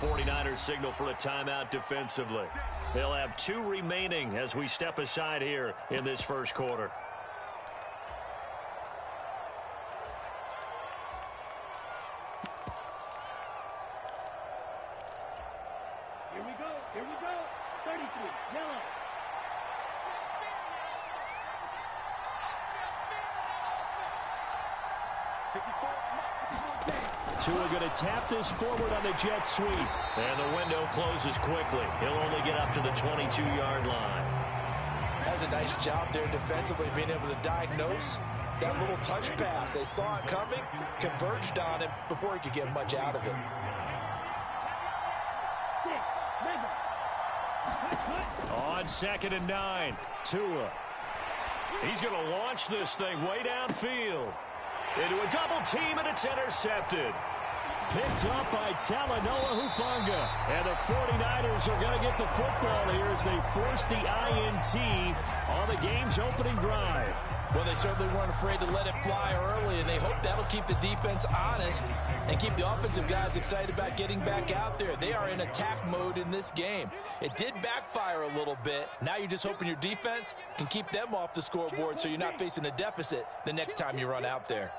49ers signal for a timeout defensively. They'll have 2 remaining as we step aside here in this first quarter. Here we go. 33, yellow. Tua going to tap this forward on the jet sweep. And the window closes quickly. He'll only get up to the 22-yard line. That's a nice job there defensively, being able to diagnose that little touch pass. They saw it coming, converged on him before he could get much out of it. On 2nd and 9, Tua. He's going to launch this thing way downfield. Into a double team, and it's intercepted. Picked up by Talanoa Hufanga. And the 49ers are going to get the football here as they force the INT on the game's opening drive. Well, they certainly weren't afraid to let it fly early, and they hope that'll keep the defense honest and keep the offensive guys excited about getting back out there. They are in attack mode in this game. It did backfire a little bit. Now you're just hoping your defense can keep them off the scoreboard so you're not facing a deficit the next time you run out there.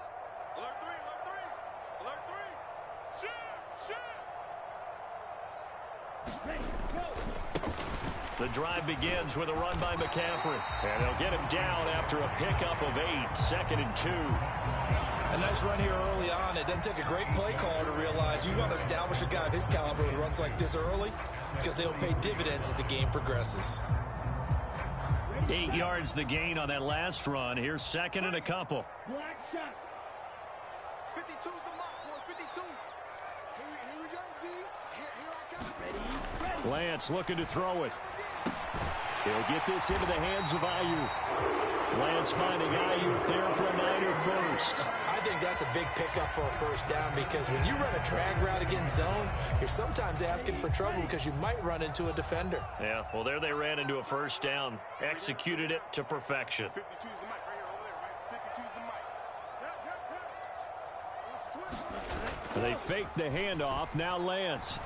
The drive begins with a run by McCaffrey. And they'll get him down after a pickup of 8, 2nd and 2. A nice run here early on. It doesn't take a great play caller to realize you want to establish a guy of his caliber who runs like this early because they'll pay dividends as the game progresses. 8 yards the gain on that last run. Here's 2nd and a couple. Black shot. 52's the mark, boys. 52. Here we go, D. Here I come. Ready. Lance looking to throw it. He'll get this into the hands of Ayuk. Lance finding Ayuk there for a Niner first. I think that's a big pickup for a first down because when you run a drag route against zone, you're sometimes asking for trouble because you might run into a defender. Yeah, well, there they ran into a first down. Executed it to perfection. 52's the mic right here over there, right? 52's the mic. They fake the handoff. Now Lance.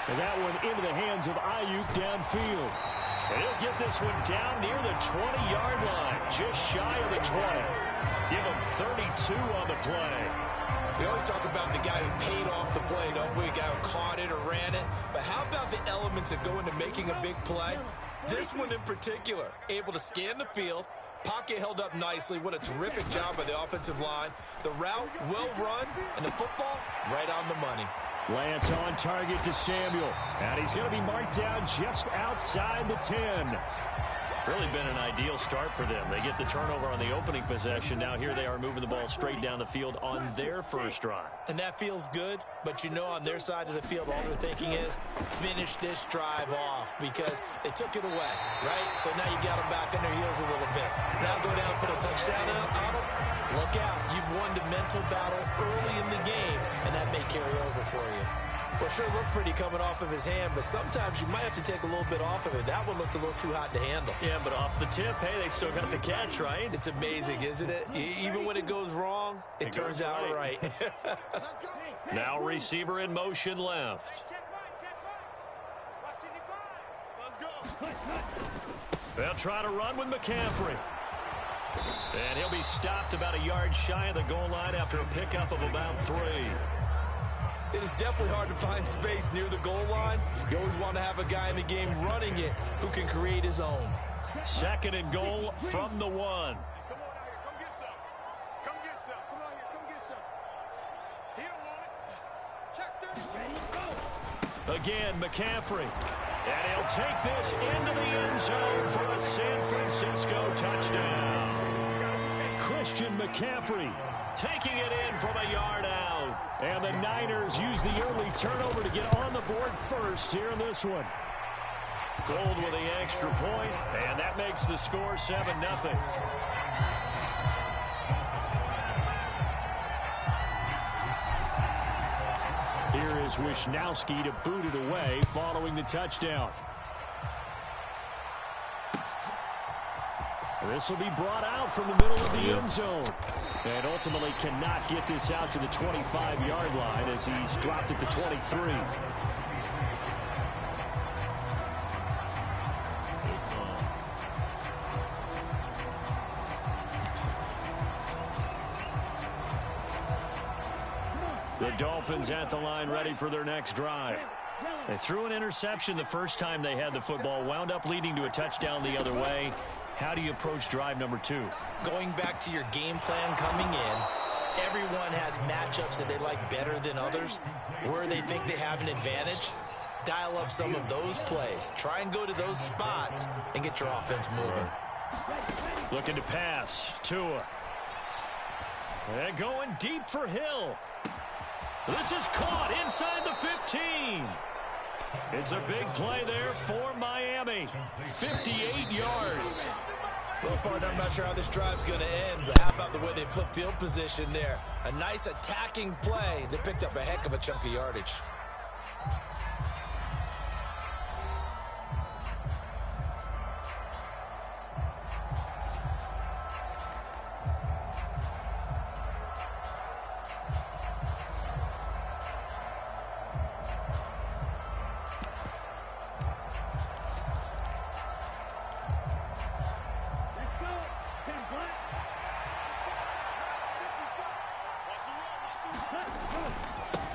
And that one into the hands of Ayuk downfield. And he'll get this one down near the 20-yard line, just shy of the 20. Give him 32 on the play. We always talk about the guy who paid off the play, don't we? A guy who caught it or ran it. But how about the elements that go into making a big play? This one in particular, able to scan the field, pocket held up nicely. What a terrific job by the offensive line. The route, well run, and the football, right on the money. Lance on target to Samuel. And he's going to be marked down just outside the 10. Really been an ideal start for them. They get the turnover on the opening possession. Now here they are moving the ball straight down the field on their first drive. And that feels good, but you know on their side of the field, all they're thinking is finish this drive off because they took it away, right? So now you got them back on their heels a little bit. Now go down and put a touchdown on them. Look out. You've won the mental battle early in the game, and that may carry over for you. Well, sure looked pretty coming off of his hand, but sometimes you might have to take a little bit off of it. That one looked a little too hot to handle. Yeah, but off the tip, hey, they still got the catch, right? It's amazing, isn't it? Even when it goes wrong, it turns out right. Now receiver in motion left. They'll try to run with McCaffrey. And he'll be stopped about a yard shy of the goal line after a pickup of about 3. It is definitely hard to find space near the goal line. You always want to have a guy in the game running it who can create his own. 2nd and goal from the 1. Come on out here. Come get some. Come get some. Come on here. Come get some. He don't want it. Check 30. Ready, go. Again, McCaffrey. And he'll take this into the end zone for a San Francisco touchdown. Christian McCaffrey taking it in from a yard out. And the Niners use the early turnover to get on the board first here in this one. Gold with the extra point, and that makes the score 7-0. Here is Wisnowski to boot it away following the touchdown. This will be brought out from the middle of the end zone. And ultimately cannot get this out to the 25-yard line as he's dropped it to 23. The Dolphins at the line ready for their next drive. They threw an interception the first time they had the football, wound up leading to a touchdown the other way. How do you approach drive number 2? Going back to your game plan coming in, everyone has matchups that they like better than others, where they think they have an advantage. Dial up some of those plays. Try and go to those spots and get your offense moving. Looking to pass. Tua. And going deep for Hill. This is caught inside the 15. It's a big play there for Miami. 58 yards. Well, partner, I'm not sure how this drive's going to end, but how about the way they flip field position there? A nice attacking play that picked up a heck of a chunk of yardage.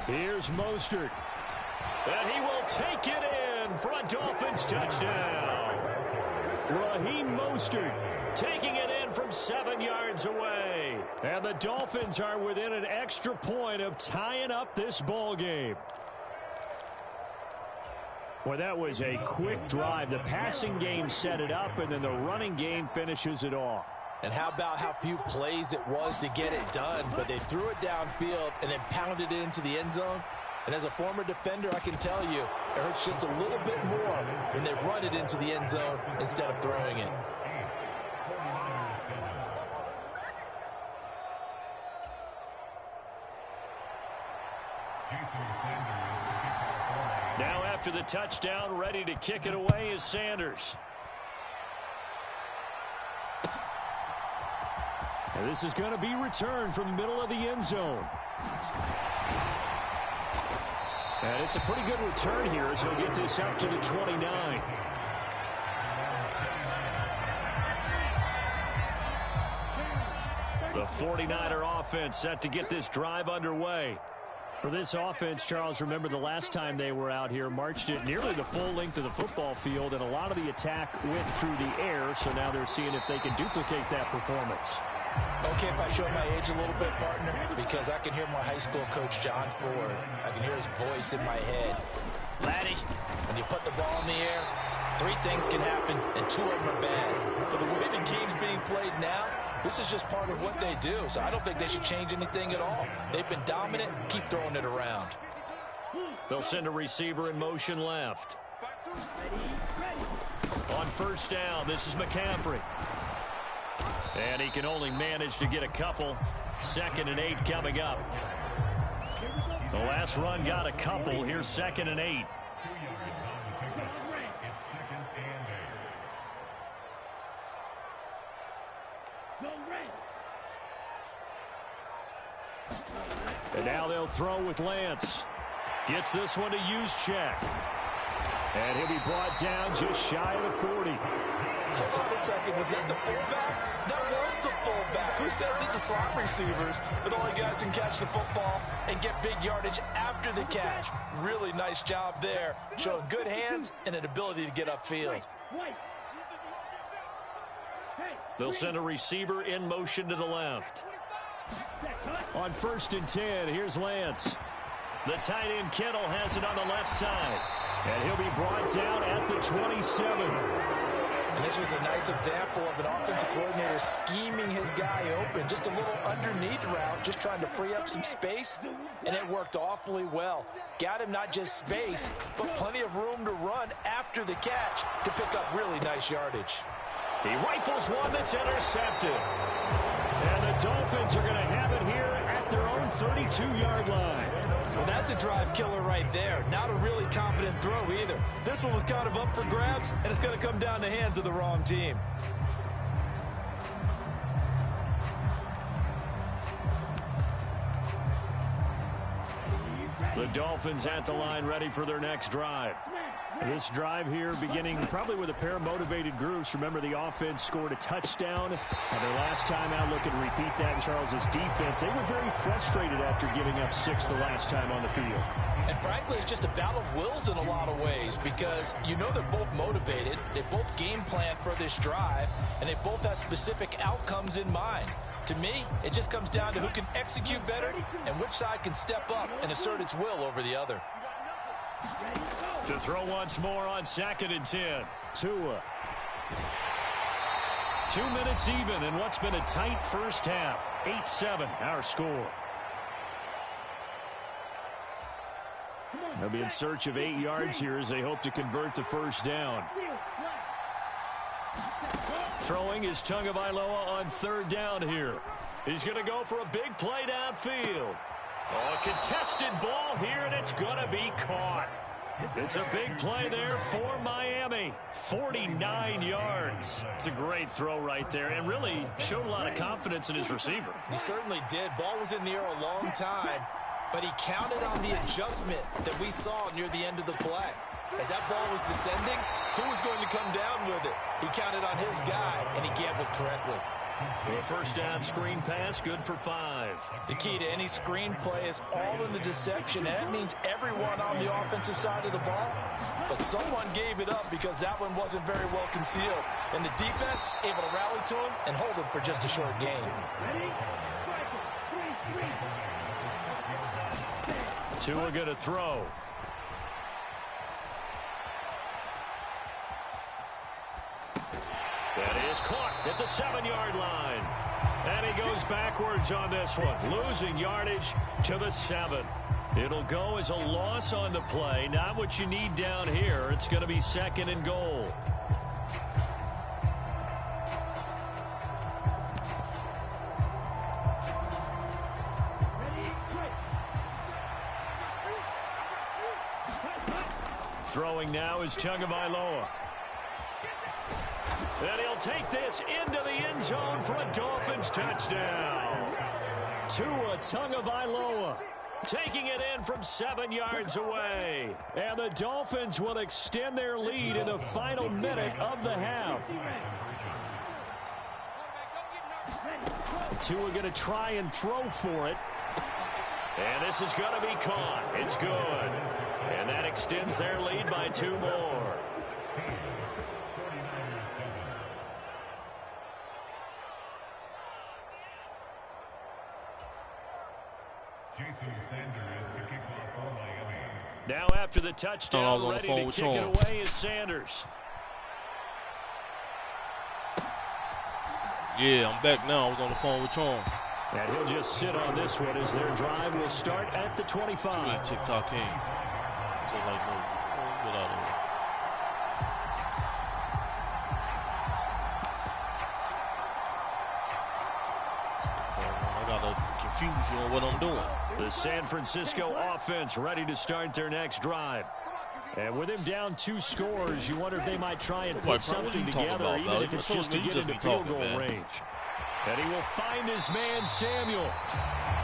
Here's Mostert. And he will take it in for a Dolphins touchdown. Raheem Mostert taking it in from 7 yards away. And the Dolphins are within an extra point of tying up this ball game. Well, that was a quick drive. The passing game set it up, and then the running game finishes it off. And how about how few plays it was to get it done, but they threw it downfield and then pounded it into the end zone. And as a former defender, I can tell you, it hurts just a little bit more when they run it into the end zone instead of throwing it. Now after the touchdown, ready to kick it away is Sanders. And this is going to be returned from the middle of the end zone. And it's a pretty good return here as he'll get this up to the 29. The 49er offense set to get this drive underway. For this offense, Charles, remember the last time they were out here, marched it nearly the full length of the football field, and a lot of the attack went through the air, so now they're seeing if they can duplicate that performance. Okay, if I show my age a little bit, partner, because I can hear my high school coach, John Ford. I can hear his voice in my head. Laddie, when you put the ball in the air, 3 things can happen, and 2 of them are bad. But the way the game's being played now, this is just part of what they do, so I don't think they should change anything at all. They've been dominant. Keep throwing it around. They'll send a receiver in motion left. On first down, this is McCaffrey. And he can only manage to get a couple. 2nd and 8 coming up. The last run got a couple. Here's 2nd and 8. And now they'll throw with Lance. Gets this one to Juszczyk. And he'll be brought down just shy of the 40. Hold on a second. Was that the fullback? That was the fullback. Who says it? The slot receivers. But only guys can catch the football and get big yardage after the catch. Really nice job there. Showing good hands and an ability to get upfield. They'll send a receiver in motion to the left. On 1st and 10, here's Lance. The tight end Kittle has it on the left side. And he'll be brought down at the 27. And this was a nice example of an offensive coordinator scheming his guy open. Just a little underneath route, just trying to free up some space. And it worked awfully well. Got him not just space, but plenty of room to run after the catch to pick up really nice yardage. He rifles one that's intercepted. And the Dolphins are going to have it here at their own 32-yard line. Well, that's a drive killer right there. Not a really confident throw either. This one was kind of up for grabs, and it's going to come down the hands of the wrong team. The Dolphins at the line ready for their next drive. This drive here beginning probably with a pair of motivated groups. Remember, the offense scored a touchdown. Their last time out, looking to repeat that in Charles's defense. They were very frustrated after giving up 6 the last time on the field. And frankly, it's just a battle of wills in a lot of ways because you know they're both motivated. They both game plan for this drive, and they both have specific outcomes in mind. To me, it just comes down to who can execute better and which side can step up and assert its will over the other. To throw once more on 2nd and 10. Tua. 2 minutes even in what's been a tight first half. 8-7 our score. They'll be in search of 8 yards here as they hope to convert the first down. Throwing is Tagovailoa on 3rd down here. He's going to go for a big play downfield. Oh, a contested ball here, and it's going to be caught. It's a big play there for Miami. 49 yards. It's a great throw right there, and really showed a lot of confidence in his receiver. He certainly did. Ball was in the air a long time, but he counted on the adjustment that we saw near the end of the play. As that ball was descending, who was going to come down with it? He counted on his guy, and he gambled correctly. A first down screen pass, good for 5. The key to any screen play is all in the deception, and that means everyone on the offensive side of the ball. But someone gave it up because that one wasn't very well concealed. And the defense able to rally to him and hold him for just a short gain. Tua going to throw. That is caught at the 7-yard line. And he goes backwards on this one, losing yardage to the 7. It'll go as a loss on the play. Not what you need down here. It's going to be 2nd and goal. Throwing now is Tagovailoa. And he'll take this into the end zone for a Dolphins touchdown. Tua Tagovailoa taking it in from 7 yards away. And the Dolphins will extend their lead in the final minute of the half. Tua going to try and throw for it. And this is going to be caught. It's good. And that extends their lead by 2 more. Now after the touchdown, ready to kick it away is Sanders. Yeah, I'm back now. I was on the phone with Tom. And he'll just sit on this one as their drive will start at the 25. Too many TikTok came. So like, no, get out of here. I gotta confuse you on what I'm doing. The San Francisco offense ready to start their next drive. And with him down 2 scores, you wonder if they might try and put something together, even if it's just to get into field goal range. And he will find his man, Samuel.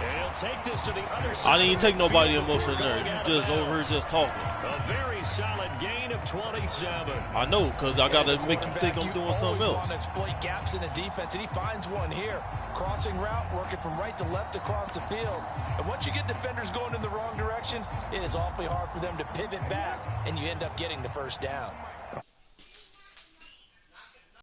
And he'll take this to the other side. I didn't even take nobody emotional there. You just over here just talking. A very solid gain of 27. I know, because I got to make you think I'm doing something else. Want to exploit gaps in the defense, and he finds one here. Crossing route, working from right to left across the field. And once you get defenders going in the wrong direction, it is awfully hard for them to pivot back, and you end up getting the first down.